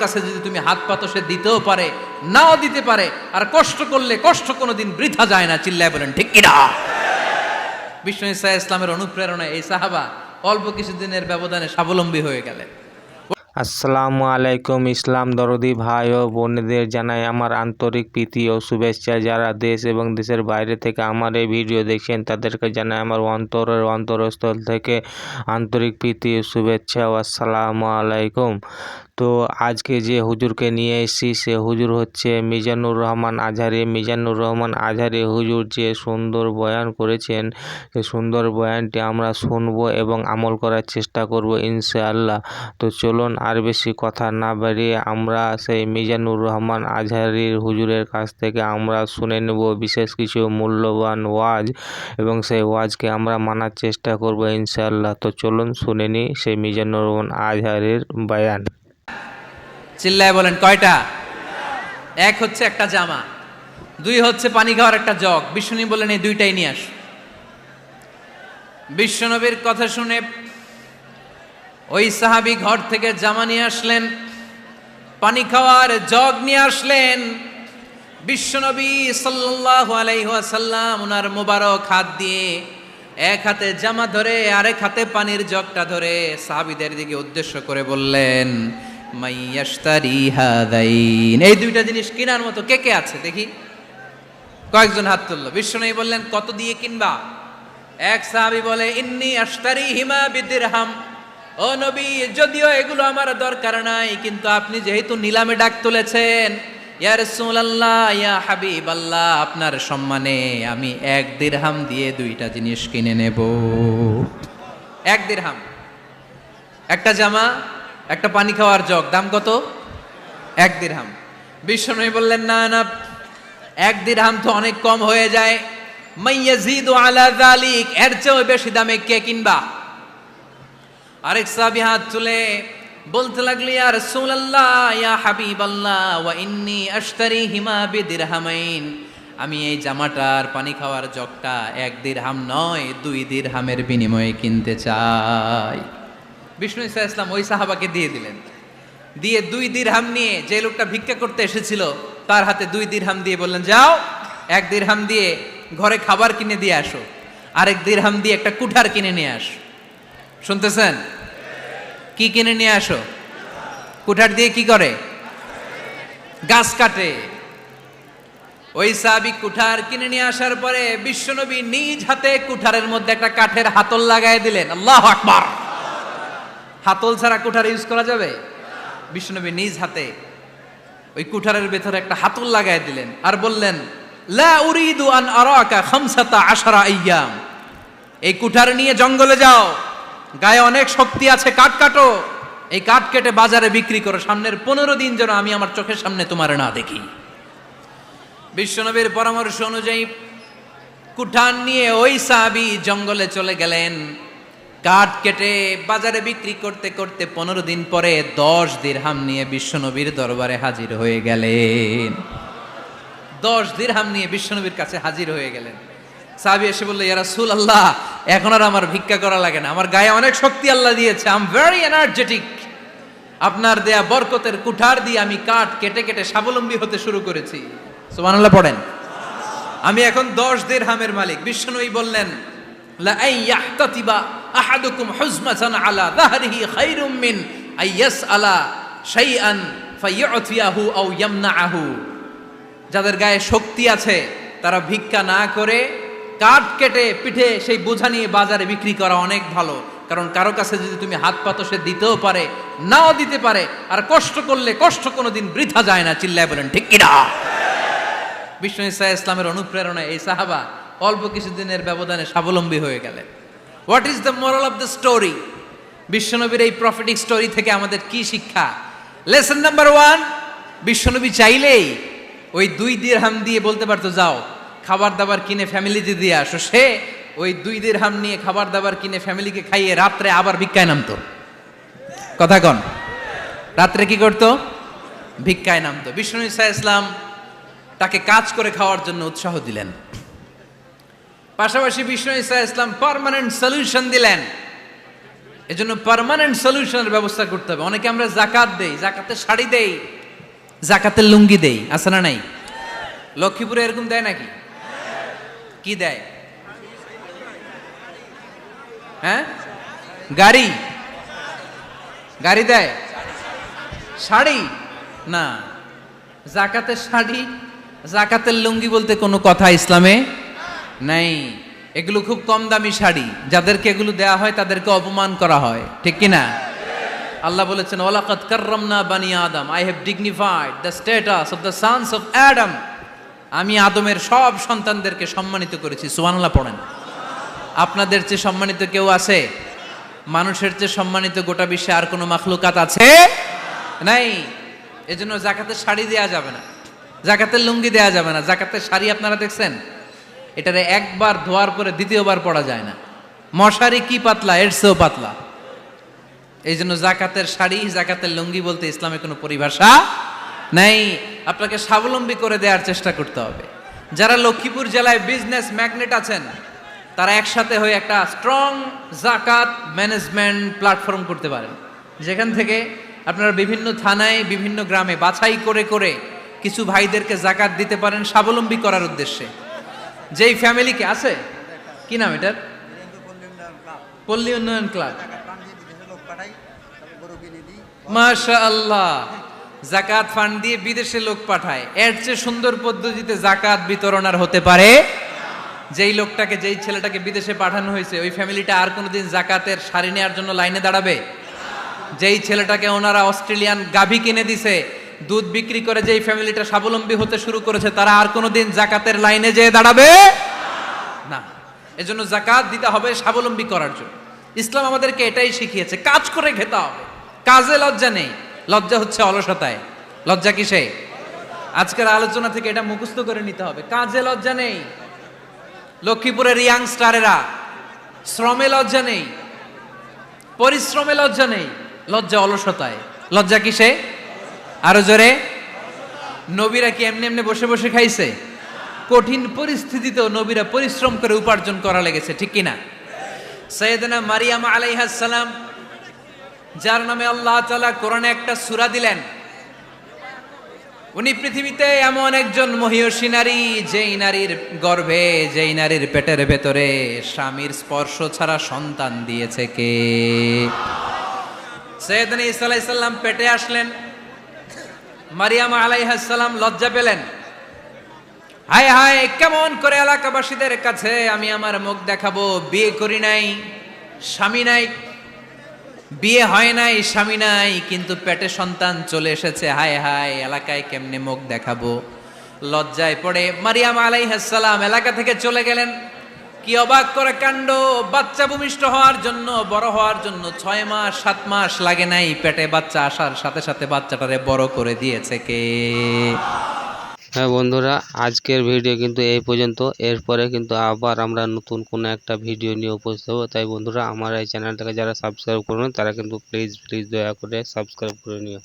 কাছে যদি তুমি হাত পাতো সে দিতেও পারে, নাও দিতে পারে, আর কষ্ট করলে কষ্ট কোনোদিন বৃথা যায় না। চিল্লায় বলেন ঠিক কিনা? বিষ্ণু ঈসা ইসলামের অনুপ্রেরণায় এই সাহাবা অল্প কিছুদিনের ব্যবধানে স্বাবলম্বী হয়ে গেলেন। আসসালামু আলাইকুম। ইসলাম দরদি ভাই ও বোনেদের জানাই আমার আন্তরিক প্রীতি ও শুভেচ্ছা। যারা দেশ এবং দেশের বাইরে থেকে আমার এই ভিডিও দেখছেন তাদেরকে জানাই আমার অন্তরের অন্তরস্থল থেকে আন্তরিক প্রীতি ও শুভেচ্ছা ও আসসালামু আলাইকুম। তো আজকে যে হুজুরকে নিয়ে এসেছি সে হুজুর হচ্ছে মিজানুর রহমান আজহারি। মিজানুর রহমান আজহারি হুজুর যে সুন্দর বয়ান করেছেন, সেই সুন্দর বয়ানটি আমরা শুনবো এবং আমল করার চেষ্টা করব ইনশাআল্লাহ। তো চলুন আর বেশি কথা না বাড়িয়ে আমরা সেই মিজানুর রহমান আজহারির হুজুরের কাছ থেকে আমরা শুনে নেব বিশেষ কিছু মূল্যবান ওয়াজ, এবং সেই ওয়াজকে আমরা মানার চেষ্টা করব ইনশাআল্লাহ। তো চলুন শুনে নিই সেই মিজানুর রহমান আজহারির বয়ান। চিল্লায় বলেন কয়টা? এক হচ্ছে একটা জামা, দুই হচ্ছে পানি খাওয়ার একটা জগ। বিষ্ণু বললেন এই দুইটাই নিয়ে আস। বিশ্বনবীর কথা শুনে ওই সাহাবী ঘর থেকে জামা নিয়ে আসলেন, পানি খাওয়ার জগ নিয়ে আসলেন। বিশ্বনবী সাল্লাল্লাহু আলাইহি ওয়াসাল্লাম ওনার মোবারক হাত দিয়ে এক হাতে জামা ধরে আরেক হাতে পানির জগটা ধরে সাহাবীদের দিকে উদ্দেশ্য করে বললেন, মাইয়াশতারি হাদাইন, এই দুইটা জিনিস কেনার মতো কে কে আছে দেখি? কয়েকজন হাত তুললো। বিশ্বনবী বললেন কত দিয়ে কিনবা? এক সাহাবী বলে ইন্নী আশতারিহিমা বিদিরহাম, ও নবী যদিও এগুলো আমার দরকার নাই, কিন্তু আপনি যেহেতু নিলামে ডাক তুলেছেন, ইয়া রাসূলুল্লাহ ইয়া হাবিবাল্লাহ, আপনার সম্মানে আমি 1 দিরহাম দিয়ে দুইটা জিনিস কিনে নেব। 1 দিরহাম, একটা জামা, একটা পানি খাওয়ার জগ, দাম কত? 1 দিরহাম। বিশ্বনবী বললেন না না, 1 দিরহাম তো অনেক কম হয়ে যায়, মাইয়াজিদু আলা যালিক, এর চেয়ে বেশি দামে কে কিনবা? আরেক সাহাবী হাত তুলে বলতে লাগলো, ইয়া রাসূলুল্লাহ ইয়া হাবিবাল্লাহ ওয়া ইন্নী আশতারিহিমা বিদিরহামাইন, আমি এই জামাটার পানি খাওয়ার জগটা 1 দিরহাম নয় 2 দিরহামের বিনিময়ে কিনতে চাই। বিষ্ণু ঈসা ইসলাম ওই সাহাবাকে দিয়ে দিলেন। দিয়ে 2 দিরহাম নিয়ে যে লোকটা ভিক্ষা করতে এসেছিল তার হাতে 2 দিরহাম দিয়ে বললেন, যাও 1 দিরহাম দিয়ে ঘরে খাবার কিনে দিয়ে আসো, আরেক দিরহাম দিয়ে একটা কুঠার কিনে নিয়ে আসো। শুনতেছেন? কি কিনে নিয়ে আসো? কুঠার দিয়ে কি করে? গাছ কাটে। ওই সাহাবী কুঠার কিনে নিয়ে আসার পরে বিশ্বনবী নিজ হাতে কুঠারের মধ্যে একটা কাঠের হাতল লাগাই দিলেন। আল্লাহু আকবার! হাতল ছাড়া কুঠার ইউজ করা যাবে? বিশ্বনবী নিজ হাতে ওই কুঠারের ভেতরে একটা হাতল লাগাই দিলেন আর বললেন, লা উরিদু আন আরাকা 15 আইয়াম, এই কুঠার নিয়ে জঙ্গলে যাও, গায়ে অনেক শক্তি আছে, কাঠ কাটো, এই কাঠ কেটে বাজারে বিক্রি করো, সামনের 15 দিন যেন আমি আমার চোখের সামনে তোমার না দেখি। বিশ্বনবীর পরামর্শ অনুযায়ী কুঠার নিয়ে ওই সাহাবী জঙ্গলে চলে গেলেন। কাঠ কেটে বাজারে বিক্রি করতে করতে 15 দিন পরে 10 দিরহাম নিয়ে বিশ্বনবীর দরবারে হাজির হয়ে গেলেন। 10 দিরহাম নিয়ে বিশ্বনবীর কাছে হাজির হয়ে গেলেন। সাহাবী এসে বলল, ইয়া রাসূলুল্লাহ এখন আর আমার ভিক্ষা করা লাগে না, আমার গায়ে অনেক শক্তি আল্লাহ দিয়েছে, আই এম ভেরি এনার্জেটিক, আপনার দেয়া বরকতের কুঠার দিয়ে আমি কাঠ কেটে কেটে স্বাবলম্বী হতে শুরু করেছি। সুবহানাল্লাহ পড়েন। আমি এখন 10 দিরহামের মালিক। বিশ্বনবী বললেন, লা আইয়াহতাতিবা আহাদুকুম হুজমাতান আলা যাহরিহি খায়রুম মিন আইয়াসআলা শাইআন ফায়ু'তিয়াহু আও ইয়ামনাহু, যাদের গায়ে শক্তি আছে তারা ভিক্ষা না করে কাঠ কেটে পিঠে সেই বোঝা নিয়ে বাজারে বিক্রি করা অনেক ভালো, কারণ কারো কাছে যদি তুমি হাত পাতো সে দিতেও পারে, নাও দিতে পারে, আর কষ্ট করলে কষ্ট কোনোদিন বৃথা যায় না। চিল্লায় বলেন ঠিক কিনা? বিষ্ণু ঈসা ইসলামের অনুপ্রেরণায় এই সাহাবা অল্প কিছুদিনের ব্যবধানে স্বাবলম্বী হয়ে গেলেন। What is the moral of the story? বিশ্বনবীর এই প্রফেটিক স্টোরি থেকে আমাদের কি শিক্ষা? লেসন নাম্বার 1, বিশ্বনবী চাইলেই ওই 2 দিরহাম দিয়ে বলতে পারতো, যাও খাবার দাবার কিনে ফ্যামিলিতে দিয়ে আসো। সে ওই 2 দিরহাম নিয়ে খাবার দাবার কিনে ফ্যামিলিকে খাইয়ে রাত্রে আবার ভিক্ষায় নামতো। কথা কন, রাত্রে কি করতো? ভিক্ষায় নামতো। বিষ্ণু ঈসা ইসলাম তাকে কাজ করে খাওয়ার জন্য উৎসাহ দিলেন। পাশাপাশি বিষ্ণু ঈসা ইসলাম পার্মানেন্ট সলিউশন দিলেন। এজন্য পার্মানেন্ট সলিউশনের ব্যবস্থা করতে হবে। অনেকে আমরা জাকাত দেই, জাকাতের শাড়ি দেই, জাকাতের লুঙ্গি দেই, আছে না নাই? লক্ষ্মীপুরে এরকম দেয় নাকি? কি দেয়? হ্যাঁ, গাড়ি গাড়ি দেয়, শাড়ি না। জাকাতের শাড়ি, জাকাতের লুঙ্গি বলতে কোনো কথা ইসলামে নাই। এগুলো খুব কম দামি শাড়ি, যাদেরকে এগুলো দেয়া হয় তাদেরকে অপমান করা হয়, ঠিক কিনা? আল্লাহ বলেছেন ওয়ালাকাদ কাররামনা বানি আদম, I have dignified the status of the sons of Adam. আমি আদমের সব সন্তানদেরকে সম্মানিত করেছি। সুবহানাল্লাহ পড়েন। আপনাদের চেয়ে সম্মানিত কেউ আছে? মানুষের চেয়ে সম্মানিত গোটা বিশ্বে আর কোনো মাখলুকাত আছে? নাই। এজন্য জাকাতের শাড়ি দেয়া যাবে না, জাকাতের লুঙ্গি দেয়া যাবে না। জাকাতের শাড়ি আপনারা দেখছেন, এটারে একবার ধোয়ার পরে দ্বিতীয়বার পরা যায় না। মশারি কি পাতলা, এর চেয়েও পাতলা। এই জন্য জাকাতের শাড়ি, জাকাতের লুঙ্গি বলতে ইসলামে কোনো পরিভাষা নাই। আপনাকে স্বাবলম্বী করে দেওয়ার চেষ্টা করতে হবে। যারা লক্ষ্মীপুর জেলায় বিজনেস ম্যাগনেট আছেন, তারা একসাথে হয়ে একটা স্ট্রং জাকাত ম্যানেজমেন্ট প্ল্যাটফর্ম করতে পারেন, যেখান থেকে আপনারা বিভিন্ন থানায়, বিভিন্ন গ্রামে বাছাই করে করে কিছু ভাইদেরকে জাকাত দিতে পারেন স্বাবলম্বী করার উদ্দেশ্যে। যেই ফ্যামিলিকে আছে, কি নাম এটার? পল্লী উন্নয়ন ক্লাব। মাশাআল্লাহ, জাকাত ফান্ড দিয়ে বিদেশে লোক পাঠায়। এর চেয়ে সুন্দর পদ্ধতিতে জাকাত বিতরণ আর হতে পারে? যেই লোকটাকে, যেই ছেলেটাকে বিদেশে পাঠানো হয়েছে, ওই ফ্যামিলিটা আর কোনোদিন জাকাতের শাড়ি নেওয়ার জন্য লাইনে দাঁড়াবে? যেই ছেলেটাকে ওনারা অস্ট্রেলিয়ান গাভী কিনে দিছে, দুধ বিক্রি করে যেই ফ্যামিলিটা স্বাবলম্বী হতে শুরু করেছে, তারা আর কোনোদিন জাকাতের লাইনে যেয়ে দাঁড়াবে না। এজন্য জাকাত দিতে হবে স্বাবলম্বী করার জন্য। ইসলাম আমাদেরকে এটাই শিখিয়েছে, কাজ করে খেতে হবে। কাজে লজ্জা নেই, লজ্জা হচ্ছে অলসতায়। লজ্জা কিসে? আজকের আলোচনা থেকে এটা মুখস্থ করে নিতে হবে, কাজে লজ্জা নেই। লক্ষ্মীপুরের ইয়াংস্টারেরা শ্রমে লজ্জা নেই, পরিশ্রমে লজ্জা নেই, লজ্জা অলসতায়। লজ্জা কিসে? আরো জোরে। নবীরা কি এমনি এমনি বসে বসে খাইছে? কঠিন পরিস্থিতিতেও নবীরা পরিশ্রম করে উপার্জন করা লেগেছে, ঠিক কিনা? সাইয়েদনা মারিয়াম আলাইহিস সালাম, যার নামে আল্লাহ তাআলা কোরআনে একটা সূরা দিলেন, উনি পৃথিবীতে এমন একজন মহিয়সী নারী, যেই নারীর গর্ভে, যেই নারীর পেটের ভেতরে স্বামীর স্পর্শ ছাড়া সন্তান দিয়েছে কে? সাইয়েদনা ঈসা আলাইহিস সালাম পেটে আসলেন। মারিয়াম আলাইহিস সালাম লজ্জা পেলেন। হায় হায়, কেমন করে এলাকাবাসীদের কাছে আমি আমার মুখ দেখাবো? বিয়ে করি নাই, স্বামী নাই, বিয়ে হয় নাই, স্বামী নাই, কিন্তু পেটে সন্তান চলে এসেছে। হায় হায়, এলাকায় কেমনে মুখ দেখাবো? লজ্জায় পড়ে মারিয়াম আলাইহিস সালাম এলাকা থেকে চলে গেলেন। কি অবাক করে কাণ্ড! বাচ্চা ভূমিষ্ঠ হওয়ার জন্য, বড় হওয়ার জন্য 6 মাস 7 মাস লাগে নাই, পেটে বাচ্চা আসার সাথে সাথে বাচ্চাটারে বড় করে দিয়েছে কে? হ্যাঁ বন্ধুরা, আজকের ভিডিও কিন্তু এই পর্যন্ত। এরপরে কিন্তু আবার আমরা নতুন কোনো একটা ভিডিও নিয়ে উপস্থিত হবো। তাই বন্ধুরা, আমার এই চ্যানেলটাকে যারা সাবস্ক্রাইব করবেন, তারা কিন্তু প্লিজ দয়া করে সাবস্ক্রাইব করে নিও।